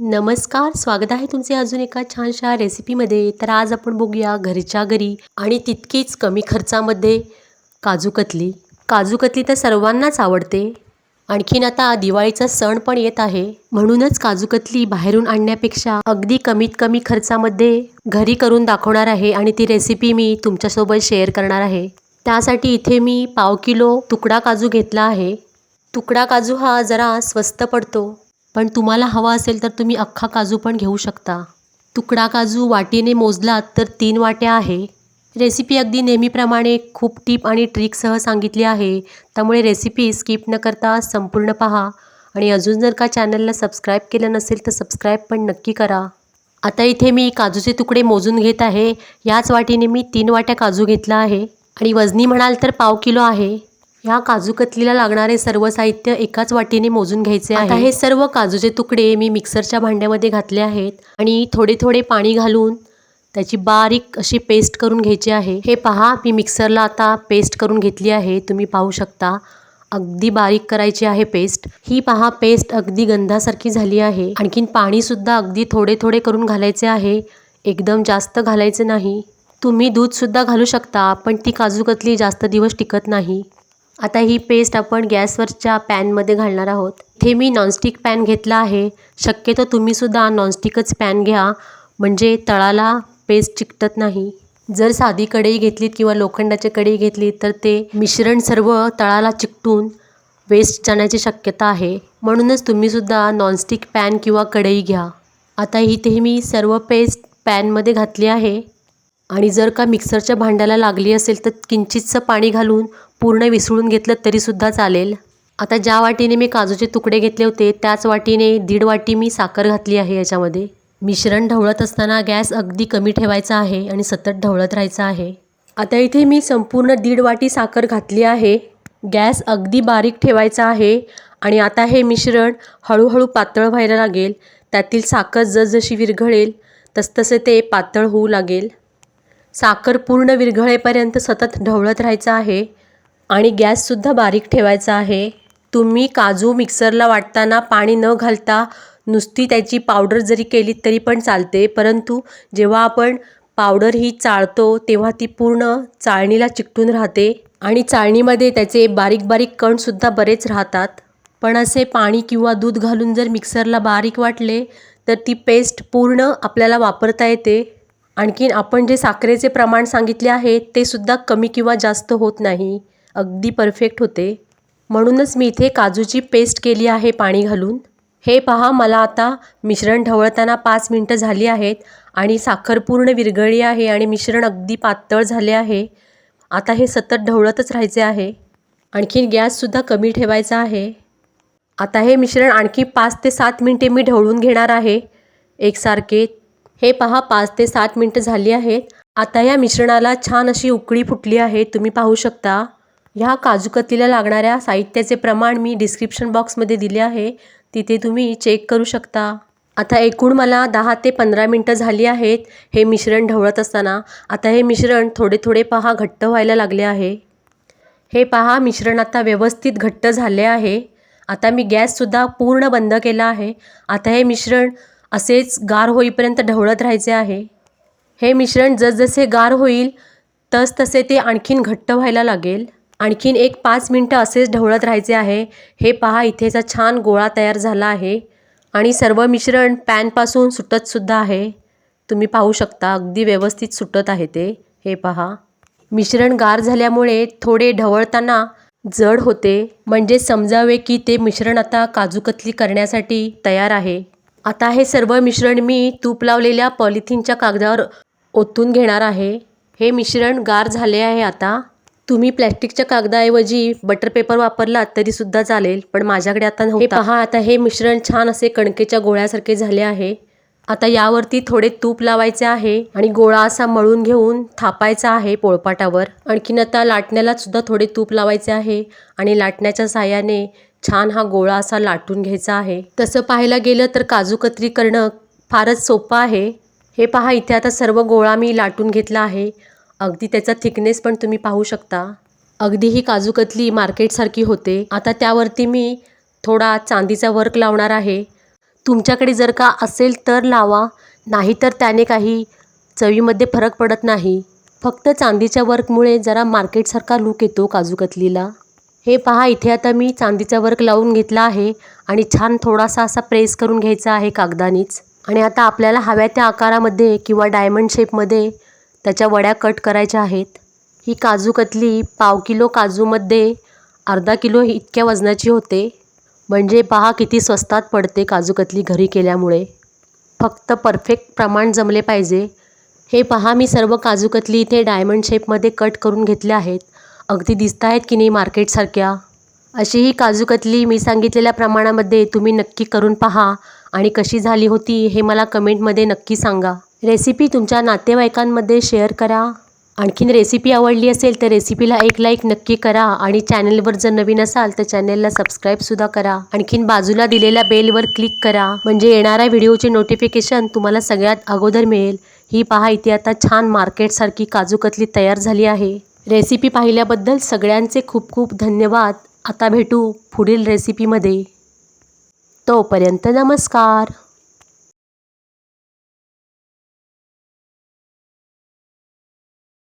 नमस्कार, स्वागत आहे तुमचे अजून एका छानशा रेसिपीमध्ये. तर आज आपण बघूया घरच्या घरी आणि तितकीच कमी खर्चामध्ये काजू कतली. काजू कतली तर सर्वांनाच आवडते. आणखीन आता दिवाळीचा सण पण येत आहे, म्हणूनच काजू कतली बाहेरून आणण्यापेक्षा अगदी कमीत कमी खर्चामध्ये घरी करून दाखवणार आहे आणि ती रेसिपी मी तुमच्यासोबत शेअर करणार आहे. त्यासाठी इथे मी पाव किलो तुकडा काजू घेतला आहे. तुकडा काजू हा जरा स्वस्त पडतो, पण तुम्हाला हवा असेल तर तुम्ही अख्खा काजू पण घेऊ शकता. तुकडा काजू वाटीने मोजलात तर 3 वाट्या आहे. रेसिपी अगदी नेहमीप्रमाणे खूप टिप आणि ट्रिकसह सांगितली आहे, त्यामुळे रेसिपी स्किप न करता संपूर्ण पहा. आणि अजून जर का चॅनलला सबस्क्राईब केलं नसेल तर सबस्क्राईब पण नक्की करा. आता इथे मी काजूचे तुकडे मोजून घेत आहे. याच वाटीने मी 3 वाट्या काजू घेतला आहे आणि वजनी म्हणाल तर पाव किलो आहे. ह्या काजू कतलीला लागणारे सर्व साहित्य एकाच वाटीने मोजून घ्यायचे आहे. आता हे सर्व काजूचे तुकडे मी मिक्सरच्या भांड्यामध्ये घातले आहेत आणि थोडे थोडे पाणी घालून त्याची बारीक अशी पेस्ट करून घ्यायची आहे. हे पहा, मी मिक्सरला आता पेस्ट करून घेतली आहे. तुम्ही पाहू शकता, अगदी बारीक करायची आहे पेस्ट. ही पहा, पेस्ट अगदी गंधासारखी झाली आहे. आणखीन पाणी सुद्धा अगदी थोडे थोडे करून घालायचे आहे, एकदम जास्त घालायचे नाही. तुम्ही दूध सुद्धा घालू शकता, पण ती काजू कतली जास्त दिवस टिकत नाही. आता ही पेस्ट आपण गॅसवरच्या पॅनमध्ये घालणार आहोत. इथे मी नॉनस्टिक पॅन घेतला आहे. शक्यतो तुम्हीसुद्धा नॉनस्टिकच पॅन घ्या, म्हणजे तळाला पेस्ट चिकटत नाही. जर साधी कढई घेतलीत किंवा लोखंडाची कढई घेतली तर ते मिश्रण सर्व तळाला चिकटून वेस्ट जाण्याची शक्यता आहे. म्हणूनच तुम्हीसुद्धा नॉनस्टिक पॅन किंवा कढई घ्या. आता इथे मी सर्व पेस्ट पॅनमध्ये घातली आहे आणि जर का मिक्सरच्या भांड्याला लागली असेल तर किंचितसं पाणी घालून पूर्ण विसळून घेतलं तरीसुद्धा चालेल. आता ज्या वाटीने मी काजूचे तुकडे घेतले होते त्याच वाटीने 1.5 वाटी मी साखर घातली आहे याच्यामध्ये. मिश्रण ढवळत असताना गॅस अगदी कमी ठेवायचा आहे आणि सतत ढवळत राहायचं आहे. आता इथे मी संपूर्ण 1.5 वाटी साखर घातली आहे. गॅस अगदी बारीक ठेवायचा आहे आणि आता हे मिश्रण हळूहळू पातळ व्हायला लागेल. त्यातील साखर जसजशी विरघळेल तसतसे ते पातळ होऊ लागेल. साखर पूर्ण विरघळेपर्यंत सतत ढवळत राहायचं आहे आणि गॅससुद्धा बारीक ठेवायचा आहे. तुम्ही काजू मिक्सरला वाटताना पाणी न घालता नुसती त्याची पावडर जरी केली तरी पण चालते, परंतु जेव्हा आपण पावडर ही चाळतो तेव्हा ती पूर्ण चाळणीला चिकटून राहते आणि चाळणीमध्ये त्याचे बारीक बारीक कणसुद्धा बरेच राहतात. पण असे पाणी किंवा दूध घालून जर मिक्सरला बारीक वाटले तर ती पेस्ट पूर्ण आपल्याला वापरता येते. आणखीन आपण जे साखरेचे प्रमाण सांगितले आहे ते सुद्धा कमी किंवा जास्त होत नाही, अगदी परफेक्ट होते. म्हणूनच मी इथे काजूची पेस्ट केली आहे पाणी घालून. हे पहा, मला आता मिश्रण ढवळताना 5 मिनटं झाली आहेत आणि साखर पूर्ण विरघळली आहे आणि मिश्रण अगदी पातळ झाले आहे. आता हे सतत ढवळतच राहायचे आहे. आणखीन गॅससुद्धा कमी ठेवायचा आहे. आता हे मिश्रण आणखी 5 ते 7 मिनटे मी ढवळून घेणार आहे एकसारखे. हे पहा, 5 ते 7 मिनटं झाली आहेत. आता या मिश्रणाला छान अशी उकळी फुटली आहे, तुम्ही पाहू शकता. ह्या काजू कतलीला लागणाऱ्या साहित्याचे प्रमाण मी डिस्क्रिप्शन बॉक्समध्ये दिले आहे, तिथे तुम्ही चेक करू शकता. आता एकूण मला 10 ते 15 मिनटं झाली आहेत हे मिश्रण ढवळत असताना. आता हे मिश्रण थोडे थोडे पहा घट्ट व्हायला लागले आहे. हे पहा, मिश्रण आता व्यवस्थित घट्ट झाले आहे. आता मी गॅससुद्धा पूर्ण बंद केला आहे. आता हे मिश्रण असेच गार होईपर्यंत ढवळत राहायचे आहे. हे मिश्रण जसजसे गार होईल तसतसे ते आणखीन घट्ट व्हायला लागेल. आणखीन एक 5 मिनटं असेच ढवळत राहायचे आहे. हे पहा, इथेचा छान गोळा तयार झाला आहे आणि सर्व मिश्रण पॅनपासून सुटतसुद्धा आहे. तुम्ही पाहू शकता, अगदी व्यवस्थित सुटत आहे ते. हे पहा, मिश्रण गार झाल्यामुळे थोडे ढवळताना जड होते, म्हणजे समजावे की ते मिश्रण आता काजू कतली करण्यासाठी तयार आहे. आता हे सर्व मिश्रण मी तूप लावलेल्या पॉलिथिनच्या कागदावर ओतून घेणार आहे. हे मिश्रण गार झाले आहे. आता तुम्ही प्लॅस्टिकच्या कागदाऐवजी बटर पेपर वापरलात तरीसुद्धा चालेल, पण माझ्याकडे आता नव्हता. हे पहा, आता हे मिश्रण छान असे कणकेच्या गोळ्यासारखे झाले आहे. आता यावरती थोडे तूप लावायचे आहे आणि गोळा असा मळून घेऊन थापायचा आहे पोळपाटावर. आणखीन आता लाटण्याला सुद्धा थोडे तूप लावायचे आहे आणि लाटण्याच्या साहाय्याने छान हा गोळा असा लाटून घ्यायचा आहे. तसं पाहायला गेलं तर काजू कतली करणं फारच सोपं आहे. हे पहा, इथे आता सर्व गोळा मी लाटून घेतला आहे. अगदी त्याचा थिकनेस पण तुम्ही पाहू शकता. अगदी ही काजू कतली मार्केटसारखी होते. आता त्यावरती मी थोडा चांदीचा वर्क लावणार आहे. तुमच्याकडे जर का असेल तर लावा, नाहीतर त्याने काही चवीमध्ये फरक पडत नाही. फक्त चांदीच्या वर्कमुळे जरा मार्केटसारखा लूक येतो काजू कतलीला. हे पहा, इथे आता मी चांदीचा वर्क लावून घेतला आहे आणि छान थोडासा असा प्रेस करून घ्यायचा आहे कागदानीच. आणि आता आपल्याला हव्या त्या आकारामध्ये किंवा डायमंड शेपमध्ये त्याच्या वड्या कट करायच्या आहेत. ही काजू कतली पाव किलो काजूमध्ये अर्धा किलो इतक्या वजनाची होते. म्हणजे पहा किती स्वस्तात पडते काजू कतली घरी केल्यामुळे. फक्त परफेक्ट प्रमाण जमले पाहिजे. हे पहा, मी सर्व काजू कतली इथे डायमंड शेपमध्ये कट करून घेतल्या आहेत. अगदी दिसत आहेत की नाही मार्केटसारख्या. अशी ही काजू कतली मी सांगितलेल्या प्रमाणामध्ये तुम्ही नक्की करून पहा आणि कशी झाली होती हे मला कमेंटमध्ये नक्की सांगा. रेसिपी तुमच्या नातेवाईकांमध्ये शेअर करा. आणखीन रेसिपी आवडली असेल तर रेसिपीला एक लाईक नक्की करा आणि चॅनलवर जर नवीन असाल तर चॅनलला सबस्क्राईबसुद्धा करा. आणखीन बाजूला दिलेल्या बेलवर क्लिक करा म्हणजे येणाऱ्या व्हिडिओचे नोटिफिकेशन तुम्हाला सगळ्यात अगोदर मिळेल. ही पहा, इथे आता छान मार्केटसारखी काजू कतली तयार झाली आहे. रेसिपी पाहिल्याबद्दल सगळ्यांचे खूप खूप धन्यवाद. आता भेटू पुढील रेसिपीमध्ये. तोपर्यंत नमस्कार.